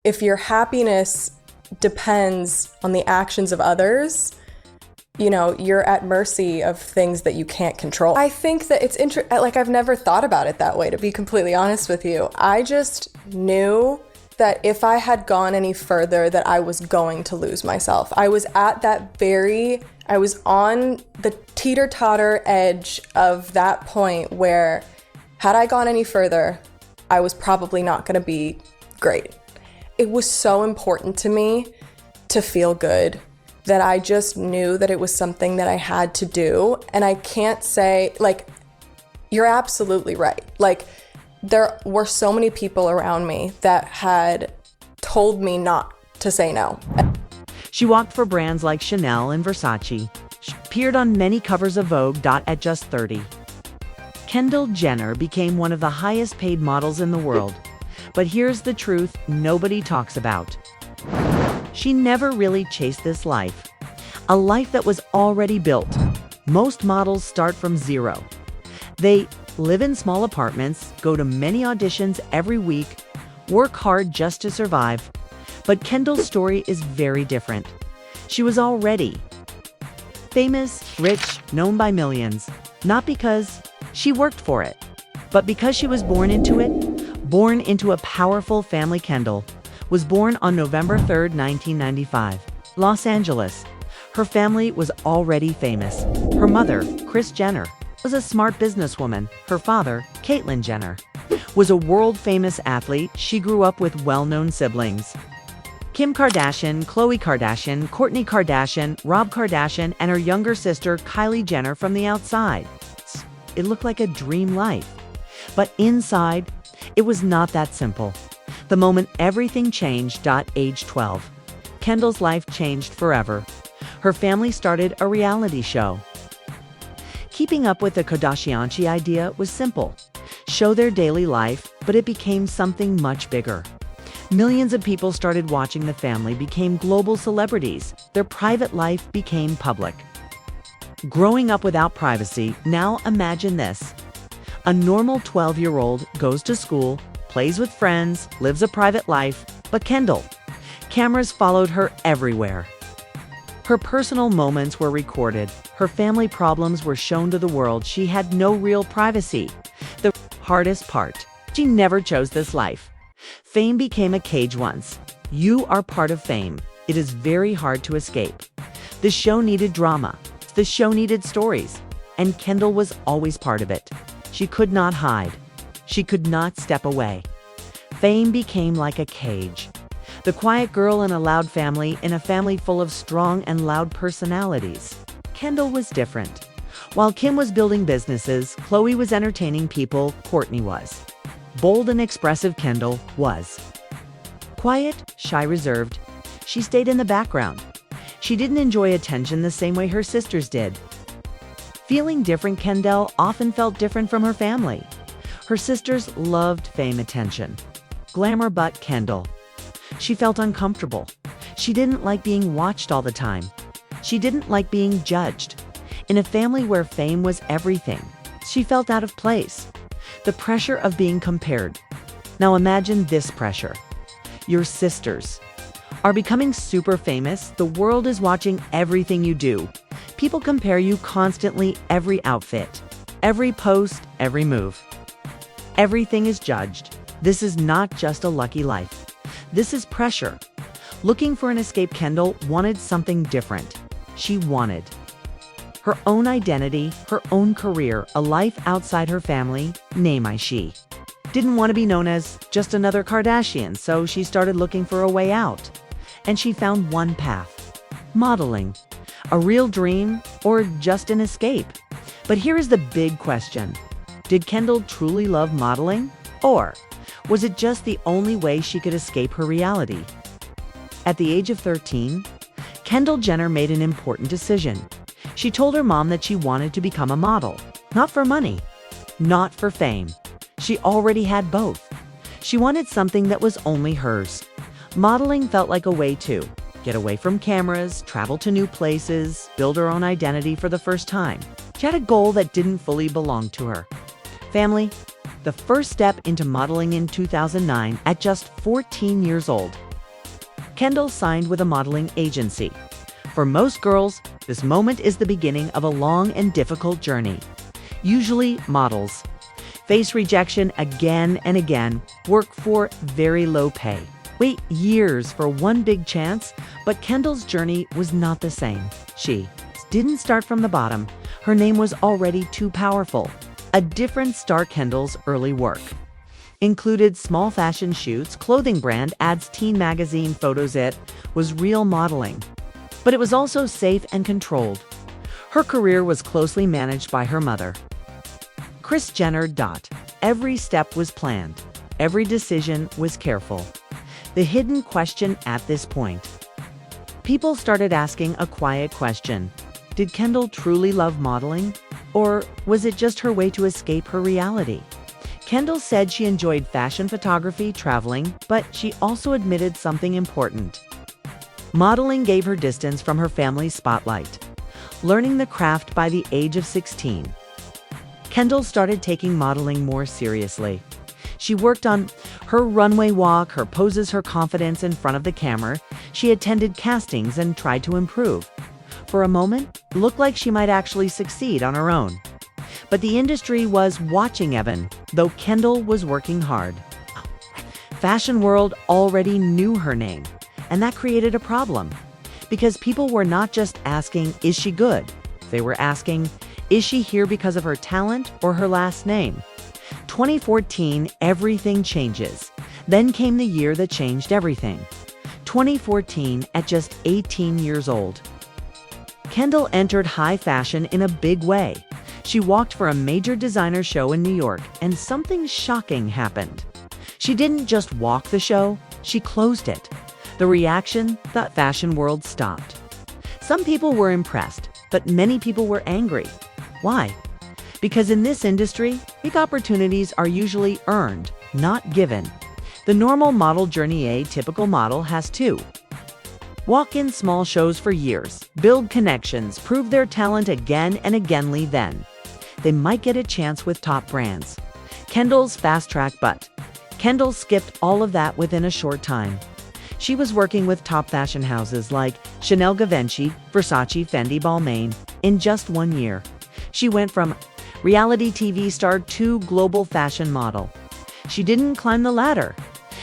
if your happiness depends on the actions of others, you're at mercy of things that you can't control. I think that it's like, I've never thought about it that way, to be completely honest with you. I just knew that if I had gone any further, that I was going to lose myself. I was on the teeter-totter edge of that point where, had I gone any further, I was probably not gonna be great. It was so important to me to feel good that I just knew that it was something that I had to do. And I can't say, like, you're absolutely right. Like, there were so many people around me that had told me not to say no. She walked for brands like Chanel and Versace. She appeared on many covers of Vogue. At just 30. Kendall Jenner became one of the highest paid models in the world. But here's the truth nobody talks about. She never really chased this life. A life that was already built. Most models start from zero. They live in small apartments, go to many auditions every week, work hard just to survive. But Kendall's story is very different. She was already famous, rich, known by millions. Not because she worked for it, but because she was born into it. Born into a powerful family. Kendall was born on November 3rd, 1995, Los Angeles. Her family was already famous. Her mother, Kris Jenner, was a smart businesswoman. Her father, Caitlyn Jenner, was a world-famous athlete. She grew up with well-known siblings: Kim Kardashian, Khloe Kardashian, Kourtney Kardashian, Rob Kardashian, and her younger sister, Kylie Jenner. From the outside, it looked like a dream life. But inside, it was not that simple. The moment everything changed. Age 12. Kendall's life changed forever. Her family started a reality show. Keeping up with the Kardashians idea was simple. Show their daily life, but it became something much bigger. Millions of people started watching. The family became global celebrities. Their private life became public. Growing up without privacy. Now imagine this. A normal 12-year-old goes to school, plays with friends, lives a private life. But Kendall, cameras followed her everywhere. Her personal moments were recorded. Her family problems were shown to the world. She had no real privacy. The hardest part, she never chose this life. Fame became a cage once. You are part of fame. It is very hard to escape. The show needed drama. The show needed stories. And Kendall was always part of it. She could not hide. She could not step away. Fame became like a cage. The quiet girl in a loud family, in a family full of strong and loud personalities. Kendall was different. While Kim was building businesses, Khloe was entertaining people, Kourtney was bold and expressive. Kendall was quiet, shy, reserved. She stayed in the background. She didn't enjoy attention the same way her sisters did. Feeling different, Kendall often felt different from her family. Her sisters loved fame, attention, glamour, but Kendall, she felt uncomfortable. She didn't like being watched all the time. She didn't like being judged. In a family where fame was everything, she felt out of place. The pressure of being compared. Now imagine this pressure. Your sisters are becoming super famous. The world is watching everything you do. People compare you constantly. Every outfit, every post, every move. Everything is judged. This is not just a lucky life. This is pressure. Looking for an escape, Kendall wanted something different. She wanted her own identity, her own career, a life outside her family. She didn't want to be known as just another Kardashian, so she started looking for a way out. And she found one path: modeling. A real dream or just an escape? But here is the big question. Did Kendall truly love modeling? Or was it just the only way she could escape her reality? At the age of 13, Kendall Jenner made an important decision. She told her mom that she wanted to become a model. Not for money, not for fame. She already had both. She wanted something that was only hers. Modeling felt like a way to get away from cameras, travel to new places, build her own identity for the first time. She had a goal that didn't fully belong to her. Family. The first step into modeling in 2009, at just 14 years old, Kendall signed with a modeling agency. For most girls, this moment is the beginning of a long and difficult journey. Usually models face rejection again and again, work for very low pay, wait years for one big chance, but Kendall's journey was not the same. She didn't start from the bottom. Her name was already too powerful. A different start. Kendall's early work included small fashion shoots, clothing brand ads, teen magazine photos. It was real modeling, but it was also safe and controlled. Her career was closely managed by her mother, Kris Jenner. Every step was planned. Every decision was careful. The hidden question at this point. People started asking a quiet question. Did Kendall truly love modeling? Or was it just her way to escape her reality? Kendall said she enjoyed fashion photography, traveling, but she also admitted something important. Modeling gave her distance from her family's spotlight. Learning the craft by the age of 16, Kendall started taking modeling more seriously. She worked on her runway walk, her poses, her confidence in front of the camera. She attended castings and tried to improve. For a moment, it looked like she might actually succeed on her own. But the industry was watching Evan, though Kendall was working hard. Fashion World already knew her name, and that created a problem. Because people were not just asking, is she good? They were asking, is she here because of her talent or her last name? 2014, everything changes. Then came the year that changed everything. 2014, at just 18 years old. Kendall entered high fashion in a big way. She walked for a major designer show in New York, and something shocking happened. She didn't just walk the show, she closed it. The reaction, the fashion world stopped. Some people were impressed, but many people were angry. Why? Because in this industry, big opportunities are usually earned, not given. The normal model journey. A typical model has to walk in small shows for years, build connections, prove their talent again and again. Then they might get a chance with top brands. Kendall's fast track, but Kendall skipped all of that within a short time. She was working with top fashion houses like Chanel, Givenchy, Versace, Fendi, Balmain. In just 1 year, she went from reality TV star to global fashion model. She didn't climb the ladder.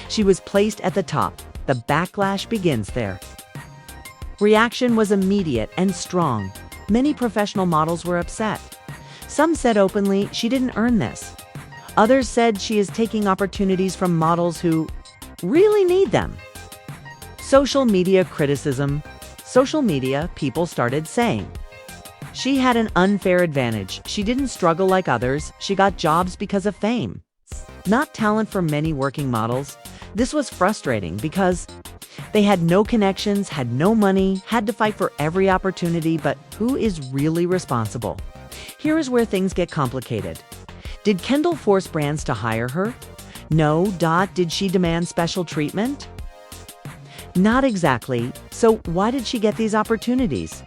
She was placed at the top. The backlash begins there. Reaction was immediate and strong. Many professional models were upset. Some said openly she didn't earn this. Others said she is taking opportunities from models who really need them. Social media criticism. Social media people started saying she had an unfair advantage. She didn't struggle like others. She got jobs because of fame, not talent. For many working models, this was frustrating because they had no connections, had no money, had to fight for every opportunity. But who is really responsible? Here is where things get complicated. Did Kendall force brands to hire her? No. Did she demand special treatment? Not exactly. So why did she get these opportunities?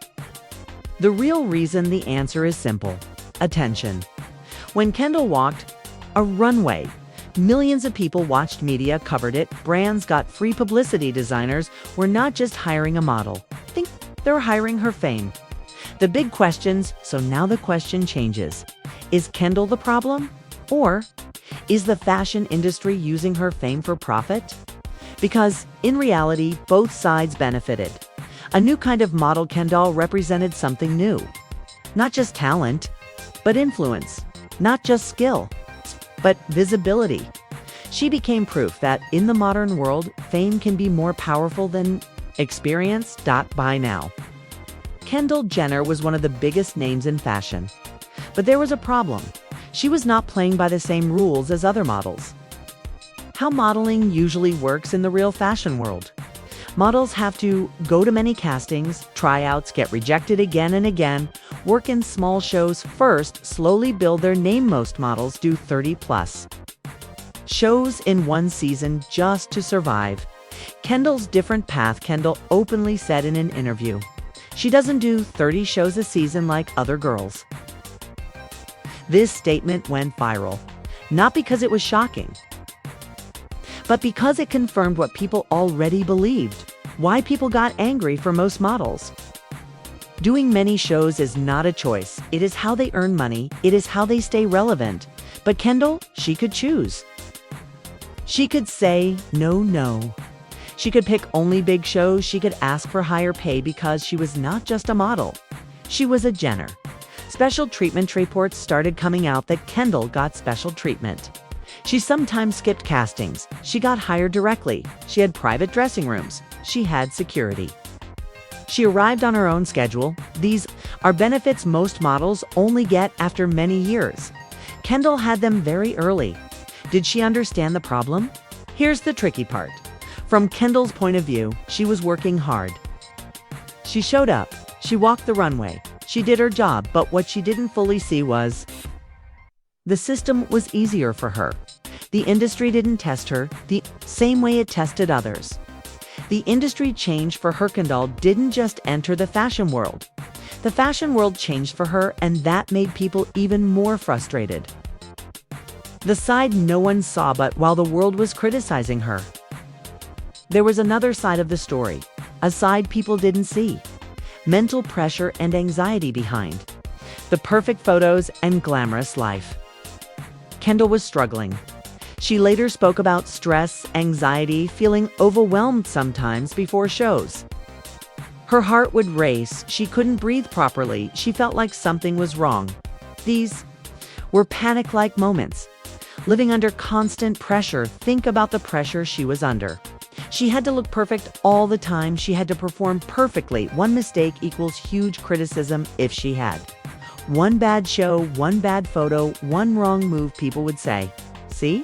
The real reason, the answer is simple: attention. When Kendall walked a runway, millions of people watched, media covered it, brands got free publicity. Designers were not just hiring a model. Think they're hiring her fame. The big questions. So now the question changes. Is Kendall the problem? Or is the fashion industry using her fame for profit? Because in reality, both sides benefited. A new kind of model. Kendall represented something new. Not just talent, but influence. Not just skill, but visibility. She became proof that in the modern world, fame can be more powerful than experience. By now, Kendall Jenner was one of the biggest names in fashion. But there was a problem. She was not playing by the same rules as other models. How modeling usually works in the real fashion world. Models have to go to many castings, tryouts, get rejected again and again, work in small shows first, slowly build their name. Most models do 30+ shows in one season just to survive. Kendall's different path. Kendall openly said in an interview, she doesn't do 30 shows a season like other girls. This statement went viral, not because it was shocking, but because it confirmed what people already believed. Why people got angry for most models. Doing many shows is not a choice. It is how they earn money. It is how they stay relevant. But Kendall, she could choose. She could say no, no. She could pick only big shows. She could ask for higher pay because she was not just a model. She was a Jenner. Special treatment reports started coming out that Kendall got special treatment. She sometimes skipped castings. She got hired directly. She had private dressing rooms. She had security. She arrived on her own schedule. These are benefits most models only get after many years. Kendall had them very early. Did she understand the problem? Here's the tricky part. From Kendall's point of view, she was working hard. She showed up. She walked the runway. She did her job, but what she didn't fully see was the system was easier for her. The industry didn't test her the same way it tested others. The industry changed for her. Kendall didn't just enter the fashion world. The fashion world changed for her, and that made people even more frustrated. The side no one saw, but while the world was criticizing her, there was another side of the story, a side people didn't see. Mental pressure and anxiety behind the perfect photos and glamorous life. Kendall was struggling. She later spoke about stress, anxiety, feeling overwhelmed sometimes before shows. Her heart would race. She couldn't breathe properly. She felt like something was wrong. These were panic-like moments. Living under constant pressure. Think about the pressure she was under. She had to look perfect all the time. She had to perform perfectly. One mistake equals huge criticism if she had. One bad show, one bad photo, one wrong move, people would say, "See?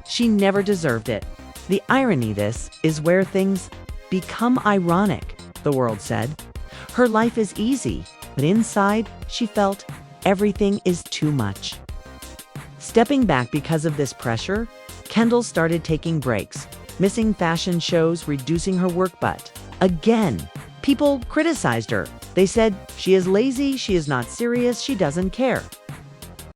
She never deserved it." The irony, this is where things become ironic, the world said. Her life is easy, but inside, she felt everything is too much. Stepping back because of this pressure, Kendall started taking breaks, missing fashion shows, reducing her work, but again, people criticized her. They said, she is lazy, she is not serious, she doesn't care.